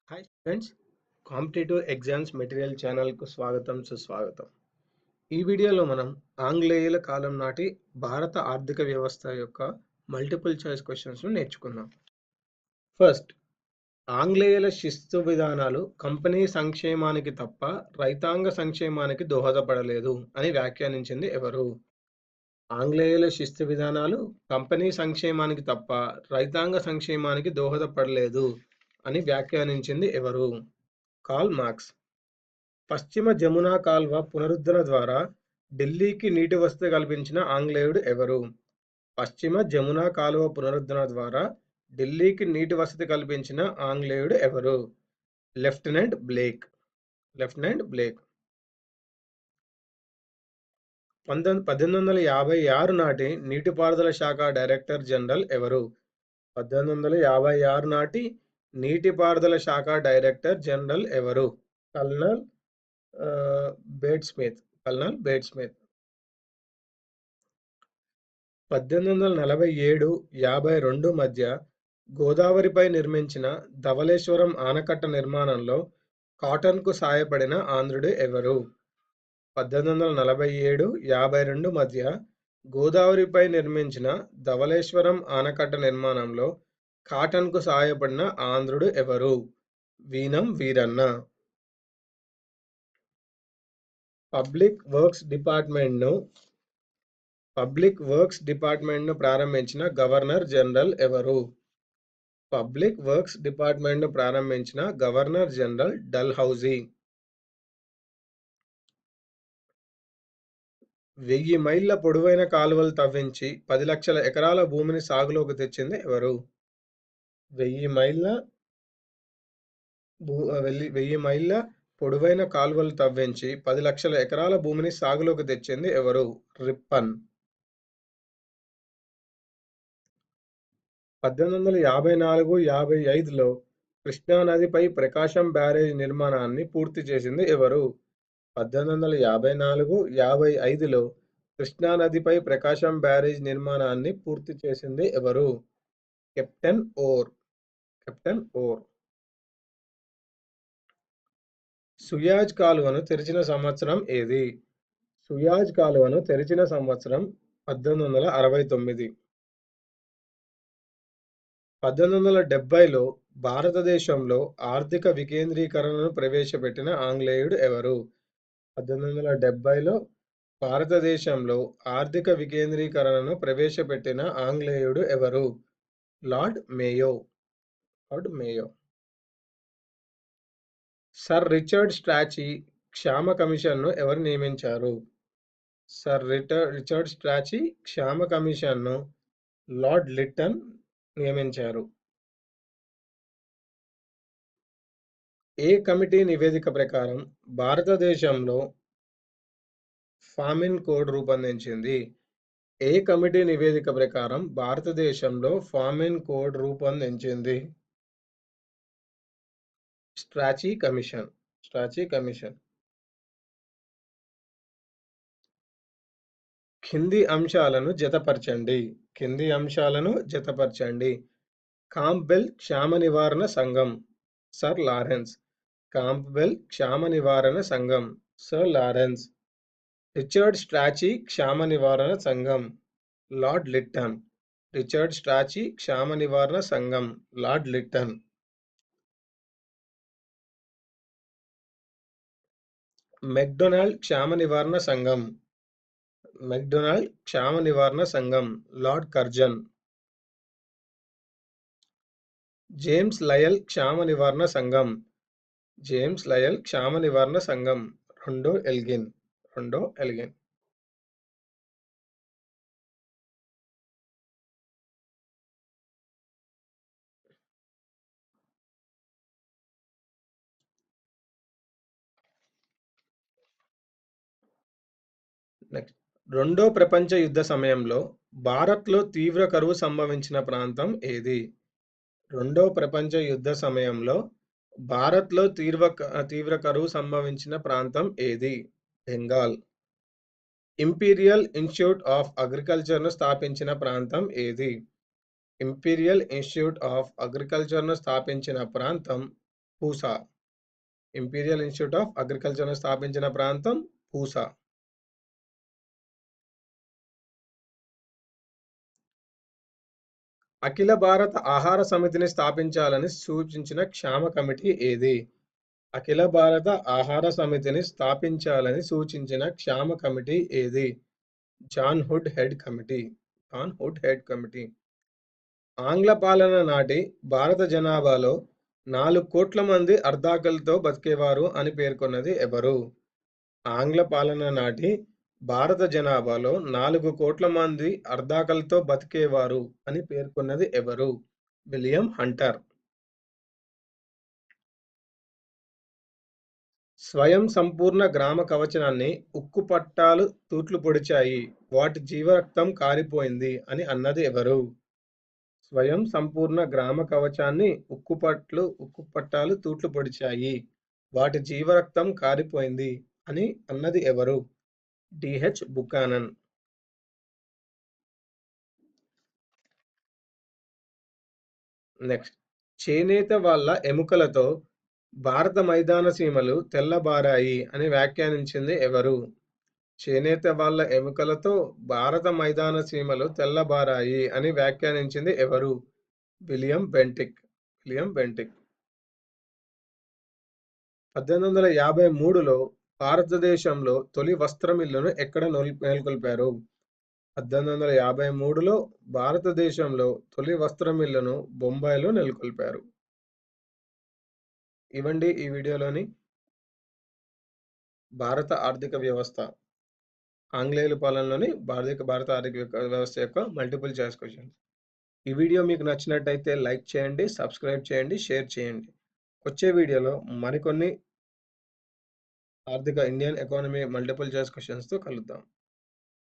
Hi friends, competitive exams material ఛానల్కు స్వాగతం సుస్వాగతం. ఈ వీడియోలో మనం ఆంగ్లేయుల కాలం నాటి భారత ఆర్థిక వ్యవస్థ యొక్క మల్టిపుల్ చాయిస్ క్వశ్చన్స్ను నేర్చుకుందాం. ఫస్ట్, ఆంగ్లేయుల శిస్తు విధానాలు కంపెనీ సంక్షేమానికి తప్ప రైతాంగ సంక్షేమానికి దోహదపడలేదు అని వ్యాఖ్యానించింది ఎవరు? ఆంగ్లేయుల శిస్తు విధానాలు కంపెనీ సంక్షేమానికి తప్ప రైతాంగ సంక్షేమానికి దోహదపడలేదు అని వ్యాఖ్యానించింది ఎవరు? Karl Marx. పశ్చిమ జమునా కాల్వ పునరుద్ధరణ ద్వారా ఢిల్లీకి నీటి వసతి కల్పించిన ఆంగ్లేయుడు ఎవరు? పశ్చిమ జమునా కాలువ పునరుద్ధరణ ద్వారా ఢిల్లీకి నీటి వసతి కల్పించిన ఆంగ్లేయుడు ఎవరు? Lieutenant Blake. Lieutenant Blake. 1856 నాటి నీటిపారుదల శాఖ డైరెక్టర్ జనరల్ ఎవరు? 1856 నాటి నీటిపారుదల శాఖ డైరెక్టర్ జనరల్ ఎవరు? Colonel bait Smith. Colonel bait Smith. 1847-52 మధ్య గోదావరిపై నిర్మించిన ధవళేశ్వరం ఆనకట్ట నిర్మాణంలో కాటన్కు సాయపడిన ఆంధ్రుడు ఎవరు? 1847-52 మధ్య గోదావరిపై నిర్మించిన ధవళేశ్వరం ఆనకట్ట నిర్మాణంలో కాటన్కు సాయపడిన ఆంధ్రుడు ఎవరు? వీనం వీరన్న. పబ్లిక్ వర్క్స్ డిపార్ట్మెంట్ను ప్రారంభించిన గవర్నర్ జనరల్ ఎవరు? పబ్లిక్ వర్క్స్ డిపార్ట్మెంట్ను ప్రారంభించిన గవర్నర్ జనరల్ డల్హౌజీ. 1000 మైళ్ళ పొడవైన కాలువలు తవ్వించి 10 లక్షల ఎకరాల భూమిని సాగులోకి తెచ్చింది ఎవరు? 1000 మైళ్ళ పొడవైన కాలువలు తవ్వించి 10 లక్షల ఎకరాల భూమిని సాగులోకి తెచ్చింది ఎవరు? రిప్పన్. 1854-55లో కృష్ణానదిపై ప్రకాశం బ్యారేజ్ నిర్మాణాన్ని పూర్తి చేసింది ఎవరు? 1854-55లో కృష్ణానదిపై ప్రకాశం బ్యారేజ్ నిర్మాణాన్ని పూర్తి చేసింది ఎవరు? Captain Orr. Captain Orr. Suez కాలువను తెరిచిన సంవత్సరం ఏది? సుయాజ్ కాలువను తెరిచిన సంవత్సరం 1869. 1870లో భారతదేశంలో ఆర్థిక వికేంద్రీకరణను ప్రవేశపెట్టిన ఆంగ్లేయుడు ఎవరు? 1870లో భారతదేశంలో ఆర్థిక వికేంద్రీకరణను ప్రవేశపెట్టిన ఆంగ్లేయుడు ఎవరు? Lord Mayo. Lord Mayo. Sir Richard Strachey క్షామ కమిషన్ను ఎవరు నియమించారు? సర్ రిచర్డ్ స్ట్రాచీ క్షామ కమిషన్ను లార్డ్ లిట్టన్ నియమించారు. ఏ కమిటీ నివేదిక ప్రకారం భారతదేశంలో ఫామిన్ కోడ్ రూపొందించింది? ఏ కమిటీ నివేదిక ప్రకారం భారతదేశంలో ఫామిన్ కోడ్ రూపొందించింది? స్ట్రాచీ కమిషన్. స్ట్రాచీ కమిషన్. కింది అంశాలను జతపరచండి. కింది అంశాలను జతపరచండి. కాంప్బెల్ క్షామ నివారణ సంఘం సర్ లారెన్స్. కాంప్బెల్ క్షామ నివారణ సంఘం సర్ లారెన్స్. రిచర్డ్ స్ట్రాచీ క్షామ నివారణ సంఘం లార్డ్ లిట్టన్. రిచర్డ్ స్ట్రాచీ క్షామ నివారణ సంఘం లార్డ్ లిట్టన్. మెక్డొనాల్డ్ క్షామ నివారణ సంఘం. మెక్డొనాల్డ్ క్షామ నివారణ సంఘం లార్డ్ కర్జన్. జేమ్స్ లయల్ క్షామ నివారణ సంఘం. జేమ్స్ లయల్ క్షామ నివారణ సంఘం రెండో ఎల్గిన్. రెండో ఎల్గిన్. నెక్స్ట్, రెండో ప్రపంచ యుద్ధ సమయంలో భారత్లో తీవ్ర కరువు సంభవించిన ప్రాంతం ఏది? రెండో ప్రపంచ యుద్ధ సమయంలో భారత్లో తీవ్ర కరువు సంభవించిన ప్రాంతం ఏది? బెంగాల్. ఇంపీరియల్ ఇన్స్టిట్యూట్ ఆఫ్ అగ్రికల్చర్ను స్థాపించిన ప్రాంతం ఏది? ఇంపీరియల్ ఇన్స్టిట్యూట్ ఆఫ్ అగ్రికల్చర్ను స్థాపించిన ప్రాంతం పూసా. ఇంపీరియల్ ఇన్స్టిట్యూట్ ఆఫ్ అగ్రికల్చర్‌ను స్థాపించిన ప్రాంతం పూసా. అఖిల భారత ఆహార సమితిని స్థాపించాలని సూచించిన క్షామ కమిటీ ఏది? అఖిల భారత ఆహార సమితిని స్థాపించాలని సూచించిన క్షామ కమిటీ ఏది? John Woodhead committee. John Woodhead committee. ఆంగ్ల పాలన నాటి భారత జనాభాలో 4 కోట్ల మంది అర్ధాకలితో బతికేవారు అని పేర్కొన్నది ఎవరు? ఆంగ్ల పాలన నాటి భారత జనాభాలో 4 కోట్ల మంది అర్ధాకలితో బతికేవారు అని పేర్కొన్నది ఎవరు? William Hunter. స్వయం సంపూర్ణ గ్రామ కవచనాన్ని ఉక్కు పట్టాలు తూట్లు పొడిచాయి, వాటి జీవరక్తం కారిపోయింది అని అన్నది ఎవరు? స్వయం సంపూర్ణ గ్రామ కవచాన్ని ఉక్కు పట్టాలు తూట్లు పొడిచాయి, వాటి జీవరక్తం కారిపోయింది అని అన్నది ఎవరు? డిహెచ్ బుకానన్. నెక్స్ట్, చేనేత వాళ్ళ ఎముకలతో భారత మైదాన సీమలు తెల్లబారాయి అని వ్యాఖ్యానించింది ఎవరు? చేనేత వాళ్ళ ఎముకలతో భారత మైదాన సీమలు తెల్లబారాయి అని వ్యాఖ్యానించింది ఎవరు? William Bentinck. William Bentinck. 1853లో భారతదేశంలో తొలి వస్త్ర మిల్లును ఎక్కడ నెలకొల్పారు? 1853లో భారతదేశంలో తొలి వస్త్ర మిల్లును బొంబాయిలో నెలకొల్పారు. ఇవండి ఈ వీడియోలోని భారత ఆర్థిక వ్యవస్థ, ఆంగ్లేయుల పాలనలోని భారత ఆర్థిక వ్యవస్థ యొక్క మల్టిపుల్ చాయిస్ క్వశ్చన్. ఈ వీడియో మీకు నచ్చినట్టయితే లైక్ చేయండి, సబ్స్క్రైబ్ చేయండి, షేర్ చేయండి. వచ్చే వీడియోలో మరికొన్ని ఇండియన్ ఎకానమీ మల్టిపుల్ చాయిస్ క్వశ్చన్స్తో కలుద్దాం.